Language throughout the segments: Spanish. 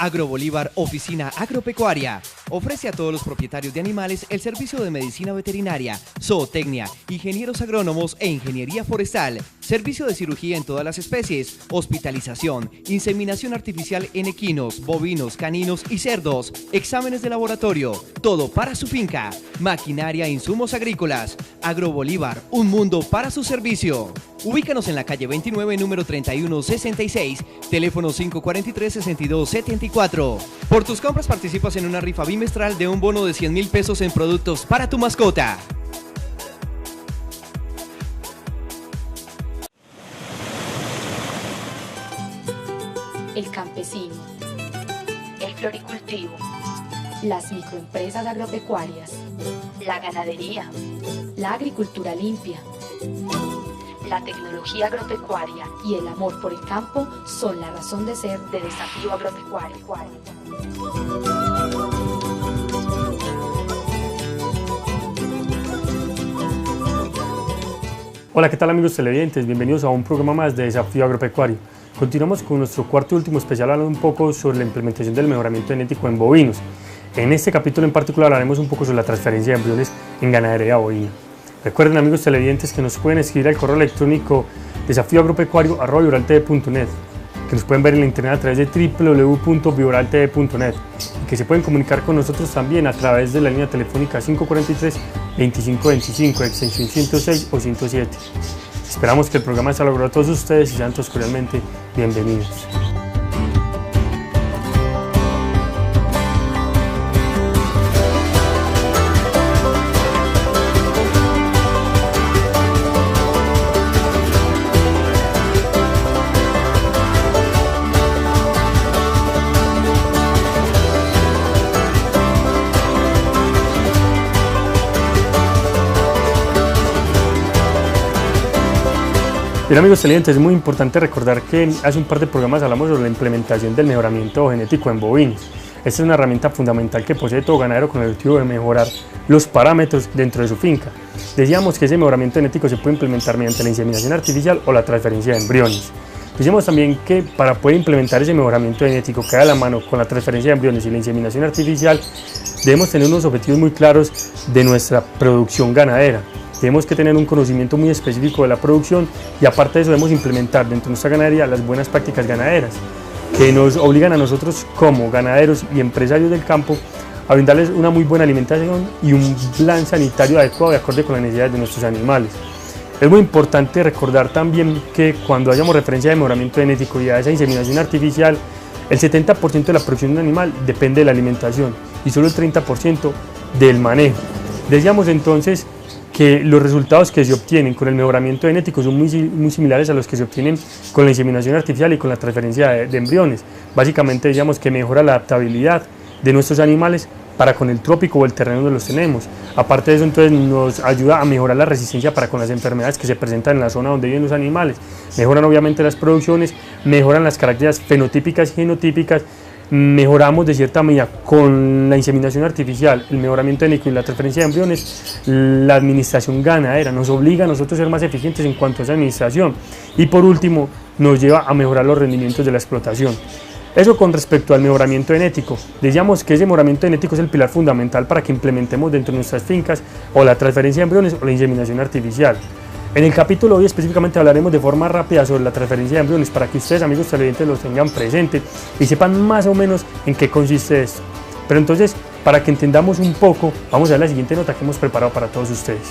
Agrobolívar Oficina Agropecuaria ofrece a todos los propietarios de animales el servicio de medicina veterinaria, zootecnia, ingenieros agrónomos e ingeniería forestal, servicio de cirugía en todas las especies, hospitalización, inseminación artificial en equinos, bovinos, caninos y cerdos, exámenes de laboratorio, todo para su finca, maquinaria e insumos agrícolas. Agrobolívar, un mundo para su servicio. Ubícanos en la calle 29, número 3166, teléfono 543-6274. Por tus compras participas en una rifa bimestral de un bono de 100.000 pesos en productos para tu mascota. El campesino, el floricultivo, las microempresas agropecuarias, la ganadería, la agricultura limpia, la tecnología agropecuaria y el amor por el campo son la razón de ser de Desafío Agropecuario. Hola, ¿qué tal amigos televidentes? Bienvenidos a un programa más de Desafío Agropecuario. Continuamos con nuestro cuarto y último especial hablando un poco sobre la implementación del mejoramiento genético en bovinos. En este capítulo en particular hablaremos un poco sobre la transferencia de embriones en ganadería bovina. Recuerden amigos televidentes que nos pueden escribir al correo electrónico desafioagropecuario@vivoraltv.net, que nos pueden ver en la internet a través de www.vivoraltv.net y que se pueden comunicar con nosotros también a través de la línea telefónica 543-2525, extensión 106 o 107. Esperamos que el programa sea logrado a todos ustedes y sean todos cordialmente bienvenidos. Bien amigos televidentes, es muy importante recordar que hace un par de programas hablamos sobre la implementación del mejoramiento genético en bovinos. Esta es una herramienta fundamental que posee todo ganadero con el objetivo de mejorar los parámetros dentro de su finca. Decíamos que ese mejoramiento genético se puede implementar mediante la inseminación artificial o la transferencia de embriones. Decíamos también que para poder implementar ese mejoramiento genético que da la mano con la transferencia de embriones y la inseminación artificial, debemos tener unos objetivos muy claros de nuestra producción ganadera. Tenemos que tener un conocimiento muy específico de la producción y aparte de eso debemos implementar dentro de nuestra ganadería las buenas prácticas ganaderas que nos obligan a nosotros como ganaderos y empresarios del campo a brindarles una muy buena alimentación y un plan sanitario adecuado de acorde con las necesidades de nuestros animales. Es muy importante recordar también que cuando hagamos referencia de mejoramiento genético y a esa inseminación artificial, el 70% de la producción de un animal depende de la alimentación y solo el 30% del manejo. Decíamos entonces que los resultados que se obtienen con el mejoramiento genético son muy similares a los que se obtienen con la inseminación artificial y con la transferencia de embriones. Básicamente decíamos que mejora la adaptabilidad de nuestros animales para con el trópico o el terreno donde los tenemos. Aparte de eso, entonces nos ayuda a mejorar la resistencia para con las enfermedades que se presentan en la zona donde viven los animales. Mejoran obviamente las producciones, mejoran las características fenotípicas y genotípicas. Mejoramos de cierta medida con la inseminación artificial, el mejoramiento genético y la transferencia de embriones, la administración ganadera, nos obliga a nosotros a ser más eficientes en cuanto a esa administración y por último nos lleva a mejorar los rendimientos de la explotación. Eso con respecto al mejoramiento genético. Decíamos que ese mejoramiento genético es el pilar fundamental para que implementemos dentro de nuestras fincas o la transferencia de embriones o la inseminación artificial. En el capítulo de hoy específicamente hablaremos de forma rápida sobre la transferencia de embriones para que ustedes amigos televidentes los tengan presente y sepan más o menos en qué consiste esto. Pero entonces, para que entendamos un poco, vamos a ver la siguiente nota que hemos preparado para todos ustedes.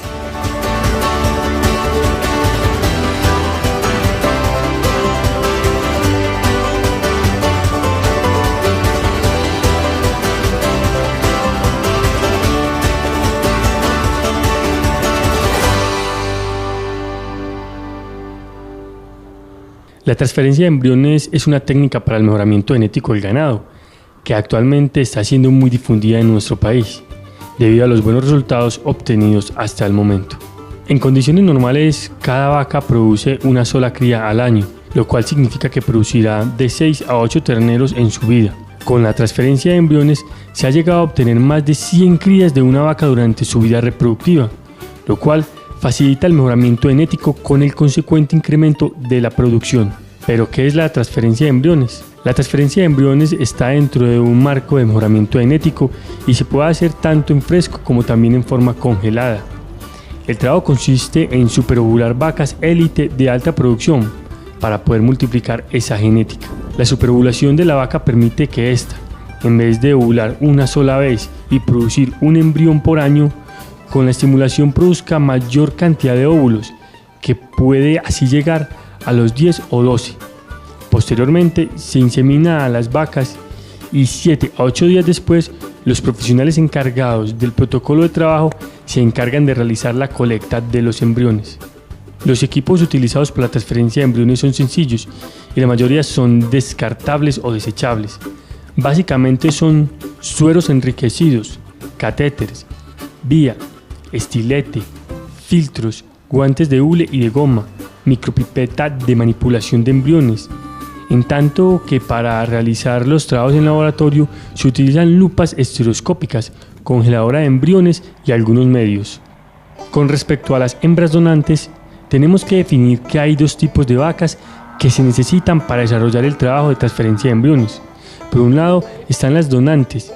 La transferencia de embriones es una técnica para el mejoramiento genético del ganado, que actualmente está siendo muy difundida en nuestro país, debido a los buenos resultados obtenidos hasta el momento. En condiciones normales, cada vaca produce una sola cría al año, lo cual significa que producirá de 6 a 8 terneros en su vida. Con la transferencia de embriones, se ha llegado a obtener más de 100 crías de una vaca durante su vida reproductiva, lo cual facilita el mejoramiento genético con el consecuente incremento de la producción. ¿Pero qué es la transferencia de embriones? La transferencia de embriones está dentro de un marco de mejoramiento genético y se puede hacer tanto en fresco como también en forma congelada. El trabajo consiste en superovular vacas élite de alta producción para poder multiplicar esa genética. La superovulación de la vaca permite que ésta, en vez de ovular una sola vez y producir un embrión por año, con la estimulación produzca mayor cantidad de óvulos, que puede así llegar a los 10 o 12. Posteriormente se insemina a las vacas y 7 a 8 días después los profesionales encargados del protocolo de trabajo se encargan de realizar la colecta de los embriones. Los equipos utilizados para la transferencia de embriones son sencillos y la mayoría son descartables o desechables. Básicamente son sueros enriquecidos, catéteres, vía, estilete, filtros, guantes de hule y de goma, micropipeta de manipulación de embriones. En tanto que para realizar los trabajos en laboratorio se utilizan lupas estereoscópicas, congeladora de embriones y algunos medios. Con respecto a las hembras donantes, tenemos que definir que hay dos tipos de vacas que se necesitan para desarrollar el trabajo de transferencia de embriones. Por un lado están las donantes,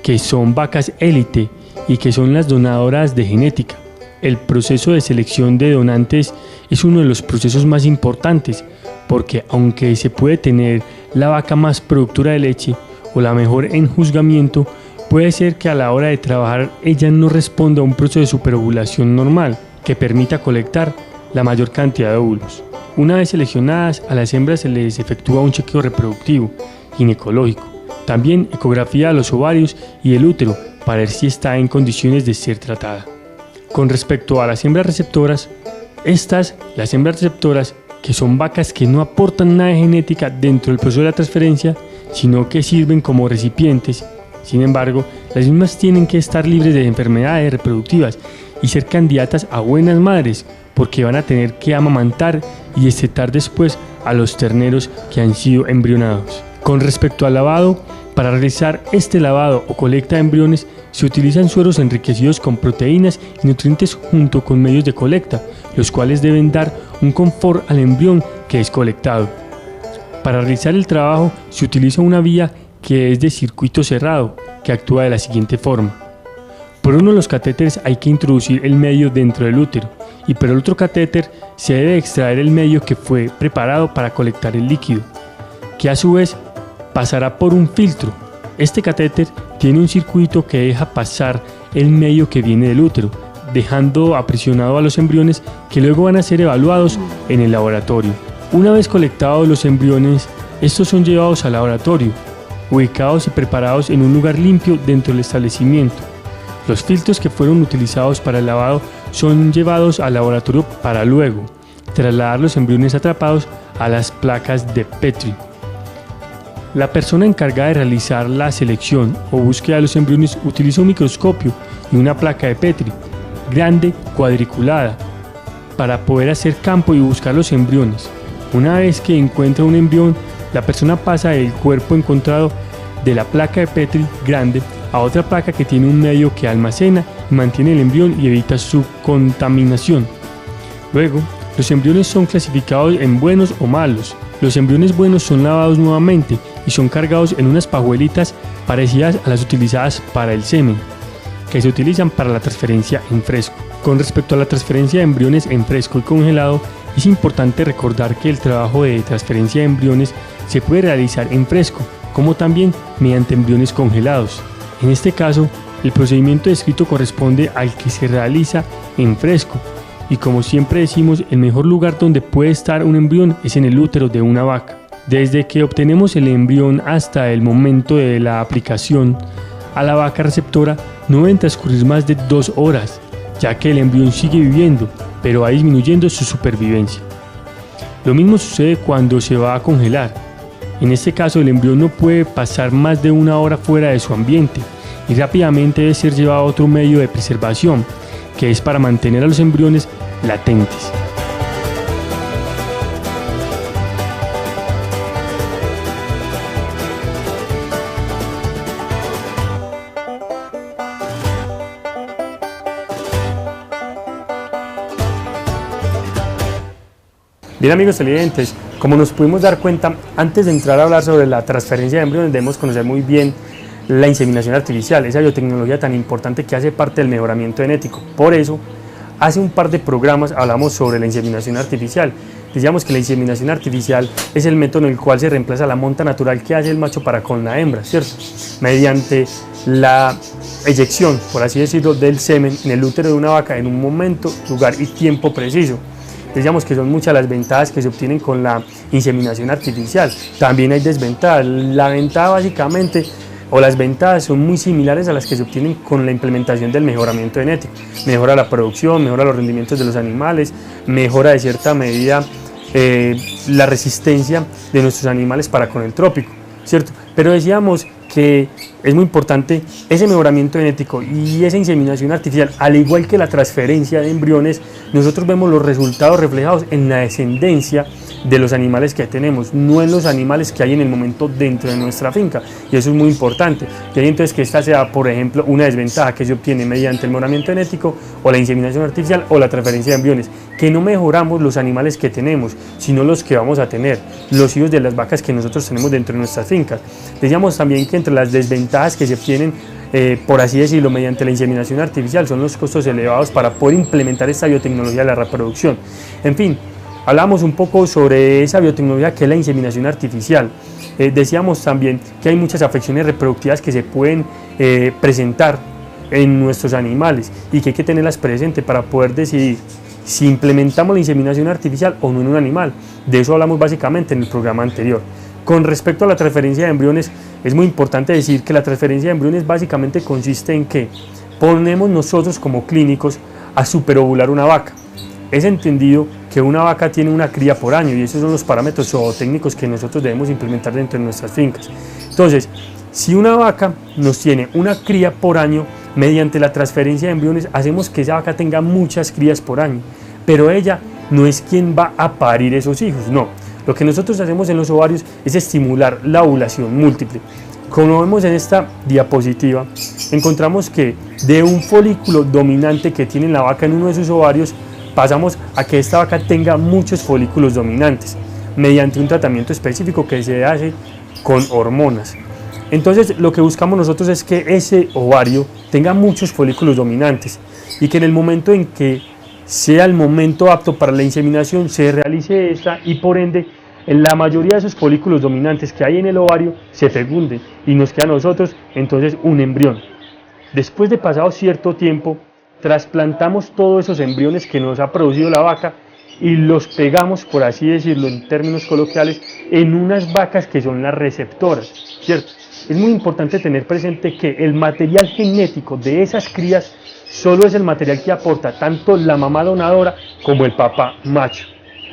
que son vacas élite y que son las donadoras de genética. El proceso de selección de donantes es uno de los procesos más importantes porque aunque se puede tener la vaca más productora de leche o la mejor en juzgamiento, puede ser que a la hora de trabajar ella no responda a un proceso de superovulación normal que permita colectar la mayor cantidad de óvulos. Una vez seleccionadas, a las hembras se les efectúa un chequeo reproductivo, ginecológico, también ecografía de los ovarios y el útero para ver si está en condiciones de ser tratada. Con respecto a las hembras receptoras, las hembras receptoras, que son vacas que no aportan nada de genética dentro del proceso de la transferencia, sino que sirven como recipientes. Sin embargo, las mismas tienen que estar libres de enfermedades reproductivas y ser candidatas a buenas madres, porque van a tener que amamantar y destetar después a los terneros que han sido embrionados. Con respecto al lavado, para realizar este lavado o colecta de embriones se utilizan sueros enriquecidos con proteínas y nutrientes junto con medios de colecta, los cuales deben dar un confort al embrión que es colectado. Para realizar el trabajo se utiliza una vía que es de circuito cerrado, que actúa de la siguiente forma. Por uno de los catéteres hay que introducir el medio dentro del útero y por el otro catéter se debe extraer el medio que fue preparado para colectar el líquido, que a su vez pasará por un filtro. Este catéter tiene un circuito que deja pasar el medio que viene del útero, dejando aprisionado a los embriones que luego van a ser evaluados en el laboratorio. Una vez colectados los embriones, estos son llevados al laboratorio, ubicados y preparados en un lugar limpio dentro del establecimiento. Los filtros que fueron utilizados para el lavado son llevados al laboratorio para luego trasladar los embriones atrapados a las placas de Petri. La persona encargada de realizar la selección o búsqueda de los embriones utiliza un microscopio y una placa de Petri grande cuadriculada para poder hacer campo y buscar los embriones. Una vez que encuentra un embrión, la persona pasa el cuerpo encontrado de la placa de Petri grande a otra placa que tiene un medio que almacena y mantiene el embrión y evita su contaminación. Luego, los embriones son clasificados en buenos o malos. Los embriones buenos son lavados nuevamente y son cargados en unas pajuelitas parecidas a las utilizadas para el semen, que se utilizan para la transferencia en fresco. Con respecto a la transferencia de embriones en fresco y congelado, es importante recordar que el trabajo de transferencia de embriones se puede realizar en fresco, como también mediante embriones congelados. En este caso, el procedimiento descrito corresponde al que se realiza en fresco, y como siempre decimos, el mejor lugar donde puede estar un embrión es en el útero de una vaca. Desde que obtenemos el embrión hasta el momento de la aplicación a la vaca receptora no deben transcurrir más de 2 horas, ya que el embrión sigue viviendo, pero va disminuyendo su supervivencia. Lo mismo sucede cuando se va a congelar. En este caso, el embrión no puede pasar más de 1 hora fuera de su ambiente y rápidamente debe ser llevado a otro medio de preservación, que es para mantener a los embriones latentes. Bien amigos televidentes, como nos pudimos dar cuenta, antes de entrar a hablar sobre la transferencia de embriones debemos conocer muy bien la inseminación artificial, esa biotecnología tan importante que hace parte del mejoramiento genético. Por eso, hace un par de programas hablamos sobre la inseminación artificial. Decíamos que la inseminación artificial es el método en el cual se reemplaza la monta natural que hace el macho para con la hembra, ¿cierto? Mediante la eyección, por así decirlo, del semen en el útero de una vaca en un momento, lugar y tiempo preciso. Decíamos que son muchas las ventajas que se obtienen con la inseminación artificial. También hay desventajas. La ventaja básicamente, o las ventajas son muy similares a las que se obtienen con la implementación del mejoramiento genético. Mejora la producción, mejora los rendimientos de los animales, mejora de cierta medida la resistencia de nuestros animales para con el trópico, ¿cierto? Pero decíamos que es muy importante ese mejoramiento genético y esa inseminación artificial, al igual que la transferencia de embriones. Nosotros vemos los resultados reflejados en la descendencia de los animales que tenemos, no en los animales que hay en el momento dentro de nuestra finca, y eso es muy importante. Y ahí entonces que esta sea, por ejemplo, una desventaja que se obtiene mediante el mejoramiento genético o la inseminación artificial o la transferencia de embriones, que no mejoramos los animales que tenemos, sino los que vamos a tener, los hijos de las vacas que nosotros tenemos dentro de nuestras fincas. Decíamos también que entre las desventajas que se obtienen, por así decirlo, mediante la inseminación artificial, son los costos elevados para poder implementar esta biotecnología de la reproducción. En fin, hablamos un poco sobre esa biotecnología que es la inseminación artificial. Decíamos también que hay muchas afecciones reproductivas que se pueden presentar en nuestros animales y que hay que tenerlas presentes para poder decidir si implementamos la inseminación artificial o no en un animal. De eso hablamos básicamente en el programa anterior. Con respecto a la transferencia de embriones, es muy importante decir que la transferencia de embriones básicamente consiste en que ponemos nosotros como clínicos a superovular una vaca. Es entendido que una vaca tiene una cría por año y esos son los parámetros zootécnicos que nosotros debemos implementar dentro de nuestras fincas. Entonces, si una vaca nos tiene una cría por año, mediante la transferencia de embriones hacemos que esa vaca tenga muchas crías por año, pero ella no es quien va a parir esos hijos, no. Lo que nosotros hacemos en los ovarios es estimular la ovulación múltiple. Como vemos en esta diapositiva, encontramos que de un folículo dominante que tiene la vaca en uno de sus ovarios, pasamos a que esta vaca tenga muchos folículos dominantes, mediante un tratamiento específico que se hace con hormonas. Entonces, lo que buscamos nosotros es que ese ovario tenga muchos folículos dominantes y que en el momento en que sea el momento apto para la inseminación se realice esta, y por ende la mayoría de esos folículos dominantes que hay en el ovario se fecunden y nos queda a nosotros entonces un embrión. Después de pasado cierto tiempo, trasplantamos todos esos embriones que nos ha producido la vaca y los pegamos, por así decirlo en términos coloquiales, en unas vacas que son las receptoras, ¿cierto? Es muy importante tener presente que el material genético de esas crías solo es el material que aporta tanto la mamá donadora como el papá macho.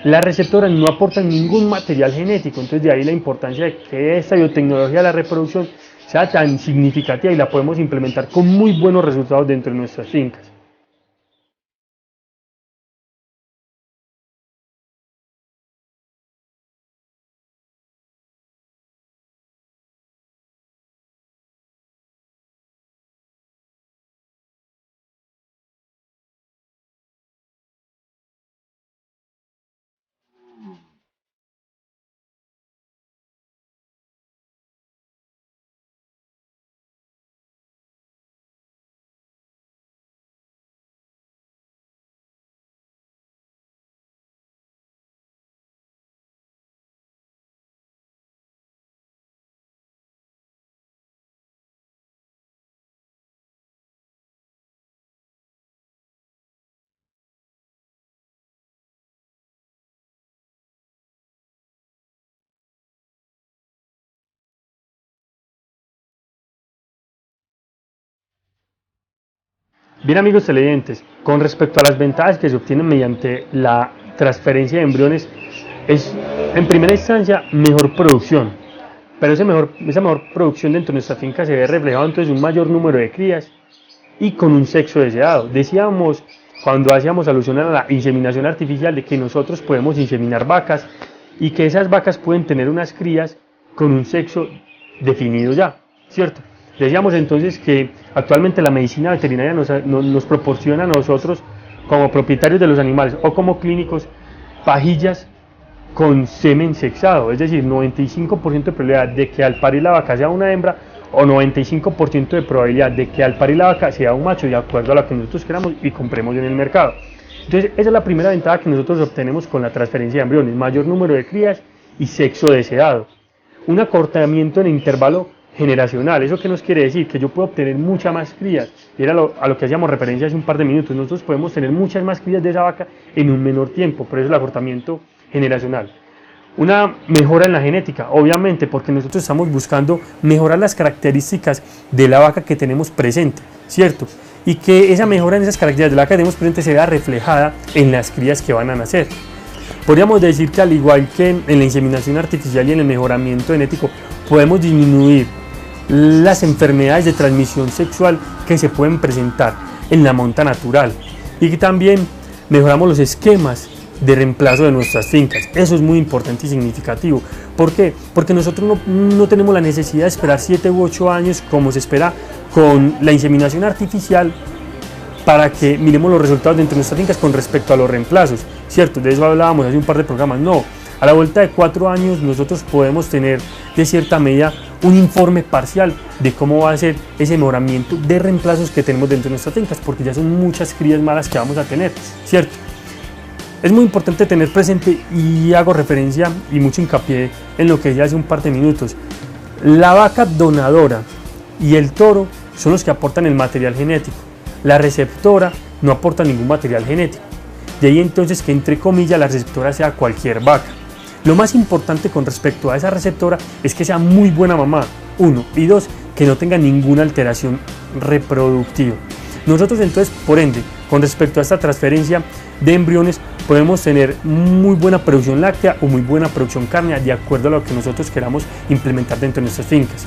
Las receptoras no aportan ningún material genético, entonces de ahí la importancia de que esta biotecnología de la reproducción sea tan significativa y la podemos implementar con muy buenos resultados dentro de nuestras fincas. Bien amigos televidentes, con respecto a las ventajas que se obtienen mediante la transferencia de embriones, es en primera instancia mejor producción, pero esa mejor producción dentro de nuestra finca se ve reflejado entonces un mayor número de crías y con un sexo deseado. Decíamos cuando hacíamos alusión a la inseminación artificial de que nosotros podemos inseminar vacas y que esas vacas pueden tener unas crías con un sexo definido ya, ¿cierto? Decíamos entonces que actualmente la medicina veterinaria nos proporciona a nosotros como propietarios de los animales o como clínicos pajillas con semen sexado, es decir, 95% de probabilidad de que al parir la vaca sea una hembra o 95% de probabilidad de que al parir la vaca sea un macho, de acuerdo a lo que nosotros queramos y compremos en el mercado. Entonces esa es la primera ventaja que nosotros obtenemos con la transferencia de embriones: mayor número de crías y sexo deseado. Un acortamiento en el intervalo generacional. ¿Eso qué nos quiere decir? Que yo puedo obtener muchas más crías, y era a lo que hacíamos referencia hace un par de minutos. Nosotros podemos tener muchas más crías de esa vaca en un menor tiempo, por eso el acortamiento generacional. Una mejora en la genética, obviamente, porque nosotros estamos buscando mejorar las características de la vaca que tenemos presente, ¿cierto? Y que esa mejora en esas características de la vaca que tenemos presente se vea reflejada en las crías que van a nacer. Podríamos decir que, al igual que en la inseminación artificial y en el mejoramiento genético, podemos disminuir las enfermedades de transmisión sexual que se pueden presentar en la monta natural, y que también mejoramos los esquemas de reemplazo de nuestras fincas. Eso es muy importante y significativo. ¿Por qué? Porque nosotros no tenemos la necesidad de esperar 7 u 8 años como se espera con la inseminación artificial para que miremos los resultados dentro de nuestras fincas con respecto a los reemplazos, ¿cierto? De eso hablábamos hace un par de programas. No, a la vuelta de 4 años nosotros podemos tener de cierta medida un informe parcial de cómo va a ser ese mejoramiento de reemplazos que tenemos dentro de nuestras fincas, porque ya son muchas crías malas que vamos a tener, ¿cierto? Es muy importante tener presente, y hago referencia y mucho hincapié en lo que decía hace un par de minutos: la vaca donadora y el toro son los que aportan el material genético. La receptora no aporta ningún material genético. De ahí entonces que, entre comillas, la receptora sea cualquier vaca. Lo más importante con respecto a esa receptora es que sea muy buena mamá, 1, y 2, que no tenga ninguna alteración reproductiva. Nosotros entonces, por ende, con respecto a esta transferencia de embriones, podemos tener muy buena producción láctea o muy buena producción cárnea, de acuerdo a lo que nosotros queramos implementar dentro de nuestras fincas.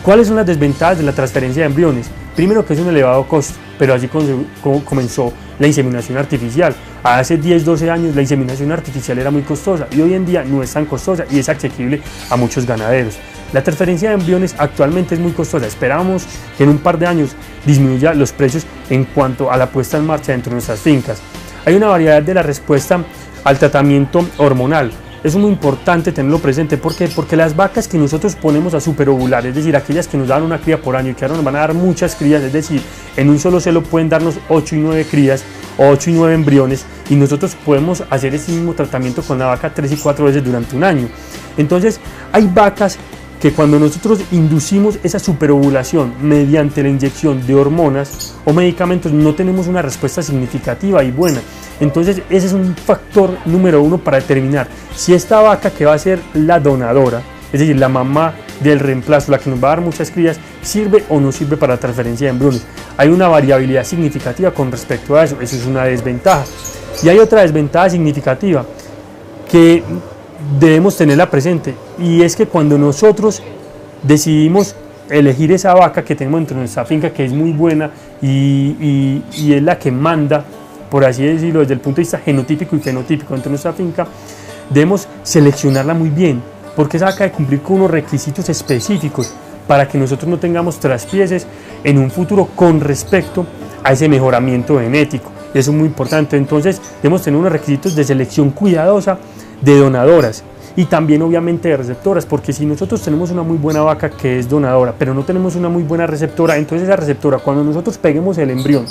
¿Cuáles son las desventajas de la transferencia de embriones? Primero, que es un elevado costo, pero así comenzó la inseminación artificial. Hace 10-12 años la inseminación artificial era muy costosa, y hoy en día no es tan costosa y es asequible a muchos ganaderos. La transferencia de embriones actualmente es muy costosa. Esperamos que en un par de años disminuya los precios en cuanto a la puesta en marcha dentro de nuestras fincas. Hay una variedad de la respuesta al tratamiento hormonal. Eso es muy importante tenerlo presente. ¿Por qué? Porque las vacas que nosotros ponemos a superovular, es decir, aquellas que nos dan una cría por año y que ahora nos van a dar muchas crías, es decir, en un solo celo pueden darnos 8 y 9 crías o 8 y 9 embriones, y nosotros podemos hacer ese mismo tratamiento con la vaca 3 y 4 veces durante un año. Entonces, hay vacas que cuando nosotros inducimos esa superovulación mediante la inyección de hormonas o medicamentos, no tenemos una respuesta significativa y buena. Entonces ese es un factor número 1 para determinar si esta vaca, que va a ser la donadora, es decir, la mamá del reemplazo, la que nos va a dar muchas crías, sirve o no sirve para la transferencia de embriones. Hay una variabilidad significativa con respecto a eso. Eso es una desventaja. Y hay otra desventaja significativa que debemos tenerla presente, y es que cuando nosotros decidimos elegir esa vaca que tenemos dentro de nuestra finca, que es muy buena y es la que manda, por así decirlo, desde el punto de vista genotípico y fenotípico dentro de nuestra finca, debemos seleccionarla muy bien, porque esa vaca debe cumplir con unos requisitos específicos para que nosotros no tengamos traspieces en un futuro con respecto a ese mejoramiento genético. Eso es muy importante. Entonces debemos tener unos requisitos de selección cuidadosa de donadoras, y también obviamente de receptoras, porque si nosotros tenemos una muy buena vaca que es donadora, pero no tenemos una muy buena receptora, entonces esa receptora, cuando nosotros peguemos el embrión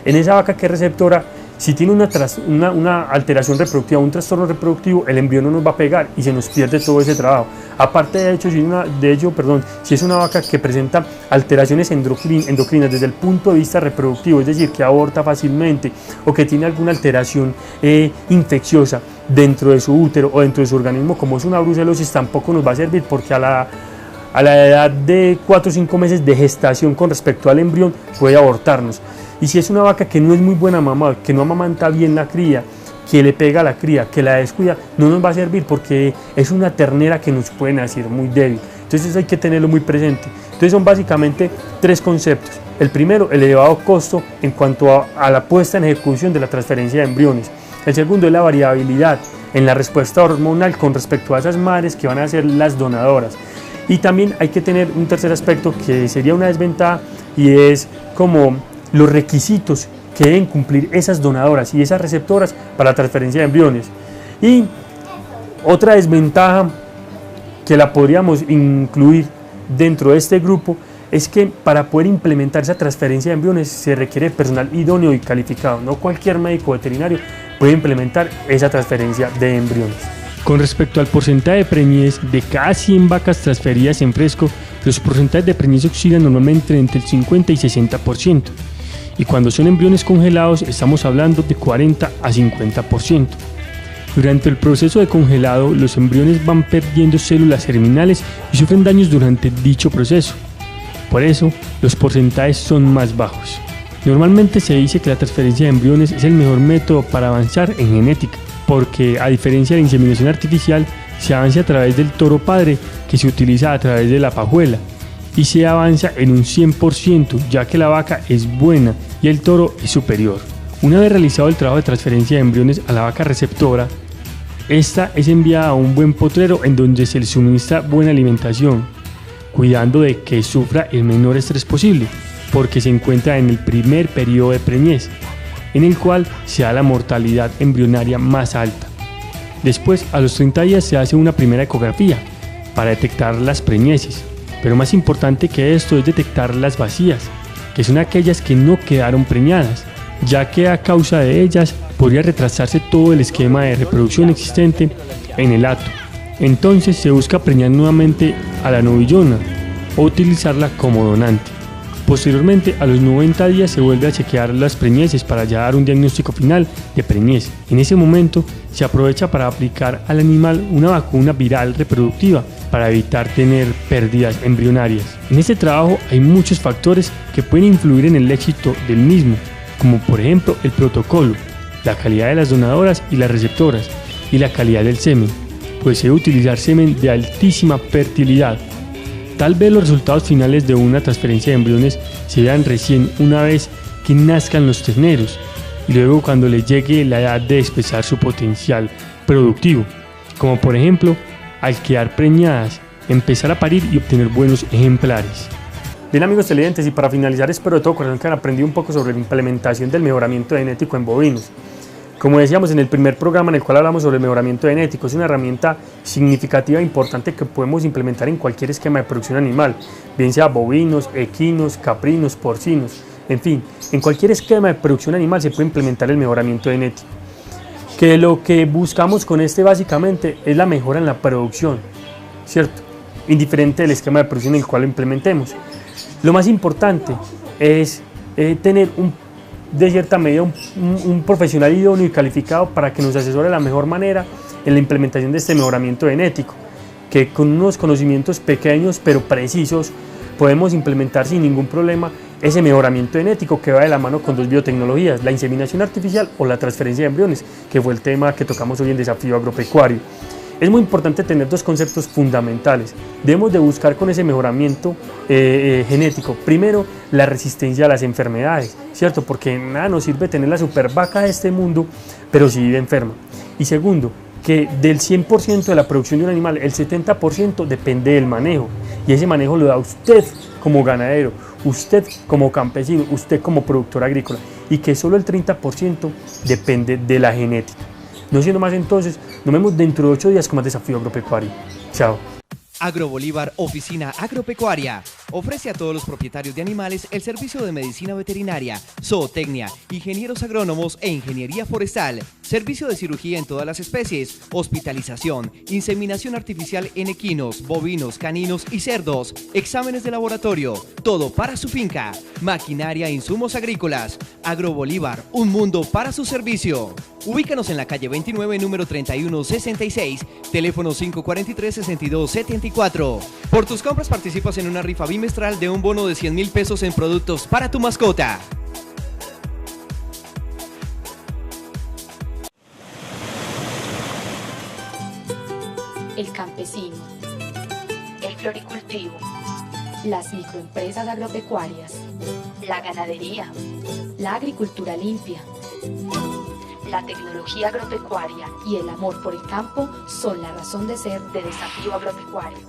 en esa vaca que es receptora, si tiene una alteración reproductiva, un trastorno reproductivo, el embrión no nos va a pegar y se nos pierde todo ese trabajo. Aparte de hecho, si es una vaca que presenta alteraciones endocrinas desde el punto de vista reproductivo, es decir, que aborta fácilmente o que tiene alguna alteración infecciosa dentro de su útero o dentro de su organismo, como es una brucelosis, tampoco nos va a servir, porque a la edad de 4 o 5 meses de gestación con respecto al embrión puede abortarnos. Y si es una vaca que no es muy buena mamá, que no amamanta bien la cría, que le pega a la cría, que la descuida, no nos va a servir, porque es una ternera que nos puede nacer muy débil. Entonces eso hay que tenerlo muy presente. Entonces son básicamente 3 conceptos. El primero, el elevado costo en cuanto a la puesta en ejecución de la transferencia de embriones. El segundo es la variabilidad en la respuesta hormonal con respecto a esas madres que van a ser las donadoras. Y también hay que tener un tercer aspecto que sería una desventaja, y es como los requisitos que deben cumplir esas donadoras y esas receptoras para la transferencia de embriones. Y Otra desventaja que la podríamos incluir dentro de este grupo es que para poder implementar esa transferencia de embriones se requiere personal idóneo y calificado. No cualquier médico veterinario puede implementar esa transferencia de embriones. Con respecto al porcentaje de preñez de cada 100 vacas transferidas en fresco, los porcentajes de preñez oscilan normalmente entre el 50 y 60%. Y cuando son embriones congelados estamos hablando de 40 a 50%. Durante el proceso de congelado, los embriones van perdiendo células germinales y sufren daños durante dicho proceso. Por eso, los porcentajes son más bajos. Normalmente se dice que la transferencia de embriones es el mejor método para avanzar en genética, porque a diferencia de la inseminación artificial, se avanza a través del toro padre que se utiliza a través de la pajuela, y se avanza en un 100%, ya que la vaca es buena y el toro es superior. Una vez realizado el trabajo de transferencia de embriones a la vaca receptora, esta es enviada a un buen potrero en donde se le suministra buena alimentación, cuidando de que sufra el menor estrés posible, porque se encuentra en el primer periodo de preñez, en el cual se da la mortalidad embrionaria más alta. Después, a los 30 días se hace una primera ecografía para detectar las preñeces, pero más importante que esto es detectar las vacías, que son aquellas que no quedaron preñadas, ya que a causa de ellas podría retrasarse todo el esquema de reproducción existente en el hato. Entonces se busca preñar nuevamente a la novillona o utilizarla como donante. Posteriormente, a los 90 días se vuelve a chequear las preñeces para ya dar un diagnóstico final de preñez. En ese momento se aprovecha para aplicar al animal una vacuna viral reproductiva para evitar tener pérdidas embrionarias. En este trabajo hay muchos factores que pueden influir en el éxito del mismo, como por ejemplo el protocolo, la calidad de las donadoras y las receptoras y la calidad del semen, pues se debe utilizar semen de altísima fertilidad. Tal vez los resultados finales de una transferencia de embriones se vean recién una vez que nazcan los terneros y luego cuando les llegue la edad de expresar su potencial productivo, como por ejemplo al quedar preñadas, empezar a parir y obtener buenos ejemplares. Bien amigos televidentes, y para finalizar espero de todo corazón que han aprendido un poco sobre la implementación del mejoramiento genético en bovinos. Como decíamos en el primer programa en el cual hablamos sobre el mejoramiento genético, es una herramienta significativa e importante que podemos implementar en cualquier esquema de producción animal, bien sea bovinos, equinos, caprinos, porcinos, en fin, en cualquier esquema de producción animal se puede implementar el mejoramiento genético. Que lo que buscamos con este básicamente es la mejora en la producción, ¿cierto? Indiferente del esquema de producción en el cual lo implementemos. Lo más importante es tener de cierta medida un profesional idóneo y calificado para que nos asesore de la mejor manera en la implementación de este mejoramiento genético, que con unos conocimientos pequeños pero precisos podemos implementar sin ningún problema ese mejoramiento genético que va de la mano con dos biotecnologías, la inseminación artificial o la transferencia de embriones, que fue el tema que tocamos hoy en Desafío Agropecuario. Es muy importante tener dos conceptos fundamentales. Debemos de buscar con ese mejoramiento genético, primero, la resistencia a las enfermedades, ¿cierto? Porque nada nos sirve tener la super vaca de este mundo, pero si vive enferma. Y segundo, que del 100% de la producción de un animal, el 70% depende del manejo. Y ese manejo lo da usted como ganadero, usted como campesino, usted como productor agrícola. Y que solo el 30% depende de la genética. No siendo más entonces, nos vemos dentro de 8 días con más Desafío Agropecuario. Chao. Agrobolívar Oficina Agropecuaria ofrece a todos los propietarios de animales el servicio de medicina veterinaria, zootecnia, ingenieros agrónomos e ingeniería forestal, servicio de cirugía en todas las especies, hospitalización, inseminación artificial en equinos, bovinos, caninos y cerdos, exámenes de laboratorio, todo para su finca, maquinaria e insumos agrícolas. Agrobolívar, un mundo para su servicio. Ubícanos en la calle 29, número 3166, teléfono 543-6274. Por tus compras participas en una rifa bimestral de un bono de 100,000 pesos en productos para tu mascota. El campesino, el floricultivo, las microempresas agropecuarias, la ganadería, la agricultura limpia, la tecnología agropecuaria y el amor por el campo son la razón de ser de Desafío Agropecuario.